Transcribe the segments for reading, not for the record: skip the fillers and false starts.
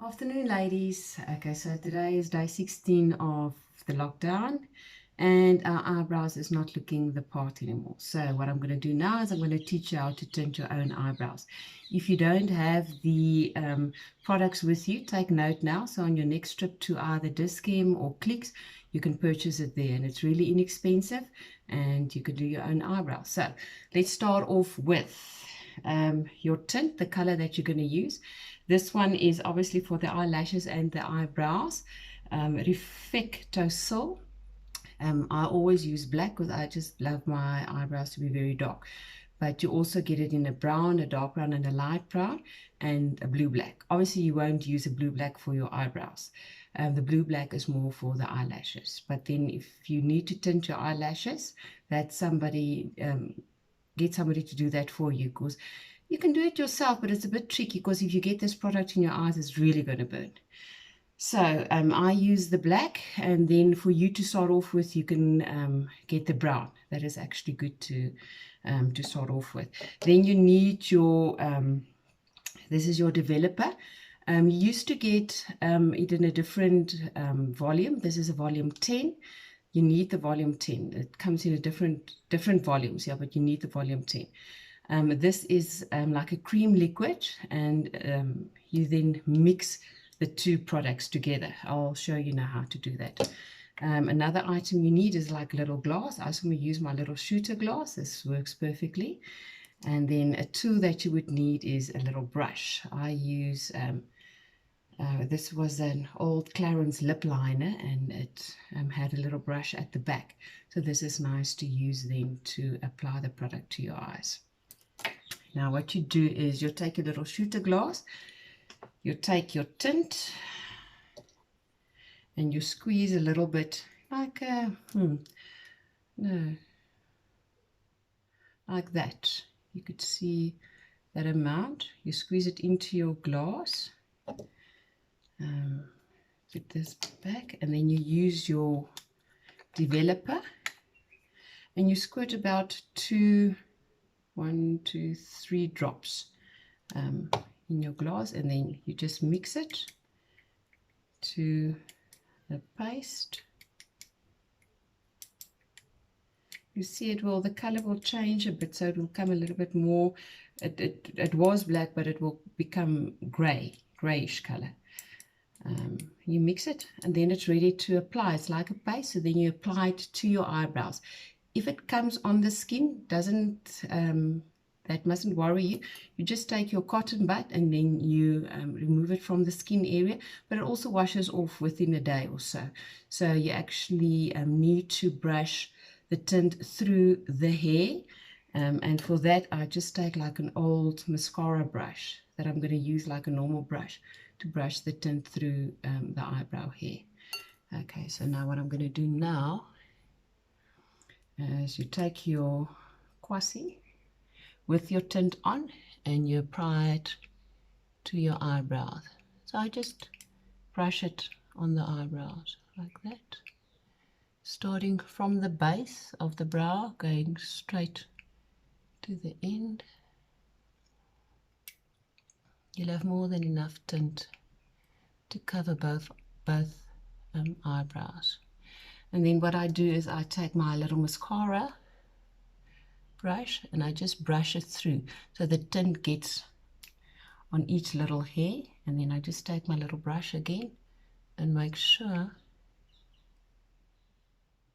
Afternoon, ladies. Okay, so today is day 16 of the lockdown, and our eyebrows is not looking the part anymore. So what I'm going to do now is I'm going to teach you how to tint your own eyebrows. If you don't have the products with you, take note now. So on your next trip to either Discam or Clicks, you can purchase it there, and it's really inexpensive, and you can do your own eyebrows. So let's start off with your tint, the color that you're going to use. This one is obviously for the eyelashes and the eyebrows. Reflectosol. I always use black because I just love my eyebrows to be very dark. But you also get it in a brown, a dark brown, and a light brown, and a blue black. Obviously, you won't use a blue black for your eyebrows. The blue black is more for the eyelashes. But then if you need to tint your eyelashes, that somebody get somebody to do that for you, because you can do it yourself, but it's a bit tricky because if you get this product in your eyes, it's really going to burn. So I use the black, and then for you to start off with, you can get the brown. That is actually good to start off with. Then you need your, this is your developer. You used to get it in a different volume. This is a volume 10. You need the volume 10. It comes in a different volumes, yeah, but you need the volume 10. This is like a cream liquid, and you then mix the two products together. I'll show you now how to do that. Another item you need is like a little glass. I also going to use my little shooter glass. This works perfectly. And then a tool that you would need is a little brush. I use, this was an old Clarins lip liner, and it had a little brush at the back. So this is nice to use then to apply the product to your eyes. Now what you do is you'll take a little shooter glass, you take your tint, and you squeeze a little bit like like that. You could see that amount. You squeeze it into your glass. Get this back, and then you use your developer, and you squirt about 1, 2, 3 drops in your glass, and then you just mix it to the paste. You see it will, the color will change a bit, so it will come a little bit more, it was black, but it will become grayish color. You mix it, and then it's ready to apply. It's like a paste, so then you apply it to your eyebrows. If it comes on the skin, that mustn't worry you. You just take your cotton bud, and then you remove it from the skin area, but it also washes off within a day or so. So you actually need to brush the tint through the hair, and for that I just take like an old mascara brush that I'm going to use like a normal brush to brush the tint through the eyebrow hair. Okay, so now what I'm going to do now is you take your kwasi with your tint on, and you apply it to your eyebrows. So I just brush it on the eyebrows like that, starting from the base of the brow, going straight to the end. You'll have more than enough tint to cover both eyebrows. And then what I do is I take my little mascara brush, and I just brush it through so the tint gets on each little hair, and then I just take my little brush again and make sure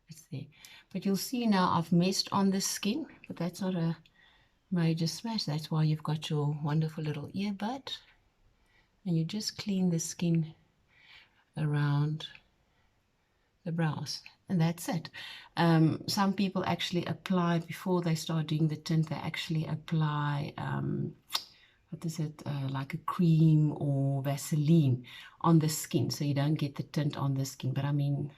it's there. But you'll see now I've messed on the skin, but that's not a major smash. That's why you've got your wonderful little earbud, and you just clean the skin around the brows, and that's it. Some people actually apply, before they start doing the tint, they actually apply what is it, like a cream or Vaseline on the skin, so you don't get the tint on the skin. But I mean,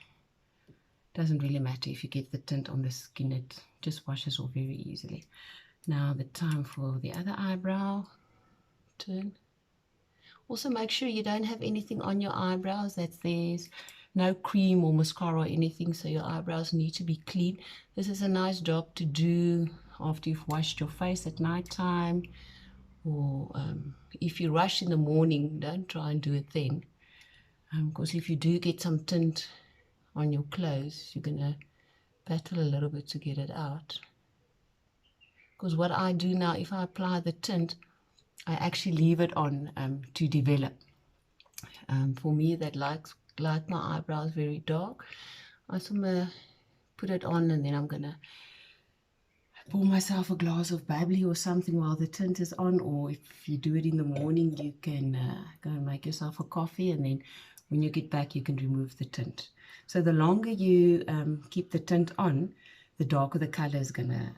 it doesn't really matter if you get the tint on the skin, it just washes off very easily. Now the time for the other eyebrow turn. Also make sure you don't have anything on your eyebrows, that there's no cream or mascara or anything, so your eyebrows need to be clean. This is a nice job to do after you've washed your face at night time, or if you rush in the morning, don't try and do it then, because if you do get some tint on your clothes, you're going to battle a little bit to get it out. Because what I do now, if I apply the tint, I actually leave it on to develop. For me that like my eyebrows very dark, I'm gonna put it on, and then I'm gonna pour myself a glass of bubbly or something while the tint is on. Or if you do it in the morning, you can go and make yourself a coffee, and then when you get back you can remove the tint. So the longer you keep the tint on, the darker the color is gonna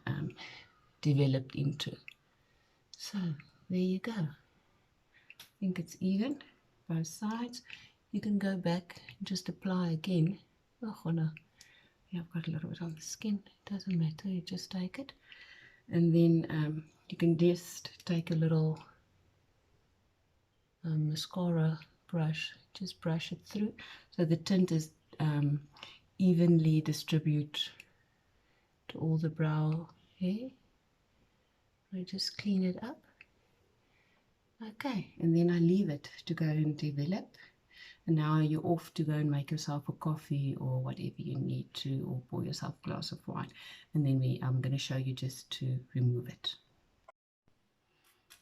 develop into. So there you go. I think it's even both sides. You can go back and just apply again. Oh no, yeah, I've got a little bit on the skin. It doesn't matter, you just take it. And then you can just take a little mascara brush, just brush it through so the tint is evenly distributed to all the brow hair. I just clean it up. Okay, and then I leave it to go and develop. And now you're off to go and make yourself a coffee or whatever you need to, or pour yourself a glass of wine. And then I'm going to show you just to remove it.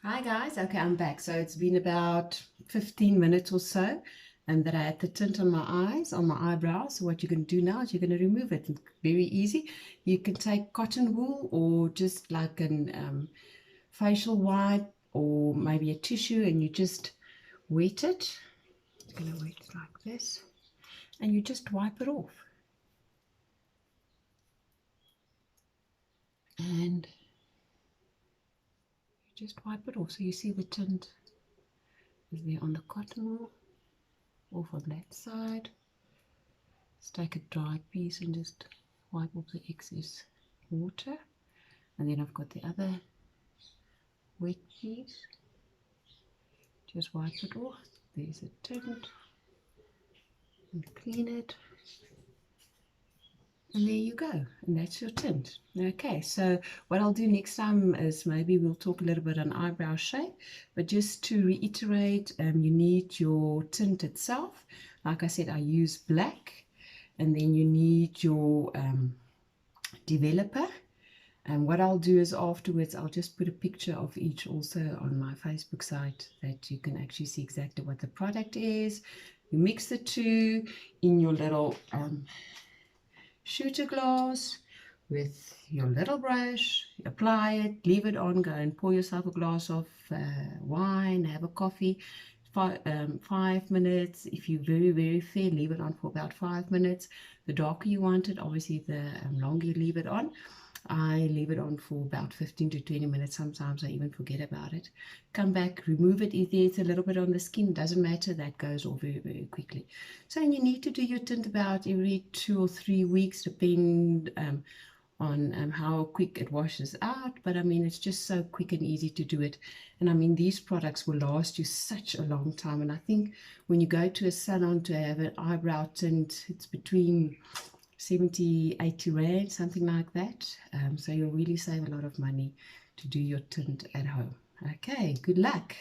Hi guys, okay, I'm back. So it's been about 15 minutes or so that I had the tint on my eyes, on my eyebrows. So what you're going to do now is you're going to remove it. It's very easy. You can take cotton wool or just like an facial wipe or maybe a tissue, and you just wet it. I'm going to wet it like this, and you just wipe it off. And you just wipe it off. So you see the tint is there on the cotton wool, off on that side. Let's take a dry piece and just wipe off the excess water. And then I've got the other wet piece. Just wipe it off. There's a tint. And clean it. And there you go, and that's your tint. Okay, so what I'll do next time is maybe we'll talk a little bit on eyebrow shape, but just to reiterate, you need your tint itself. Like I said, I use black, and then you need your developer. And what I'll do is afterwards, I'll just put a picture of each also on my Facebook site that you can actually see exactly what the product is. You mix the two in your little shooter glass with your little brush, apply it, leave it on, go and pour yourself a glass of wine, have a coffee. 5 minutes. If you're very fair, leave it on for about 5 minutes. The darker you want it, obviously the longer you leave it on. I leave it on for about 15 to 20 minutes. Sometimes I even forget about it. Come back, remove it. If there's a little bit on the skin, doesn't matter, that goes off very quickly. So, and you need to do your tint about every 2 or 3 weeks, depending on how quick it washes out. But I mean, it's just so quick and easy to do it. And I mean, these products will last you such a long time. And I think when you go to a salon to have an eyebrow tint, it's between 70, 80 rand, something like that. So you'll really save a lot of money to do your tint at home. Okay, good luck.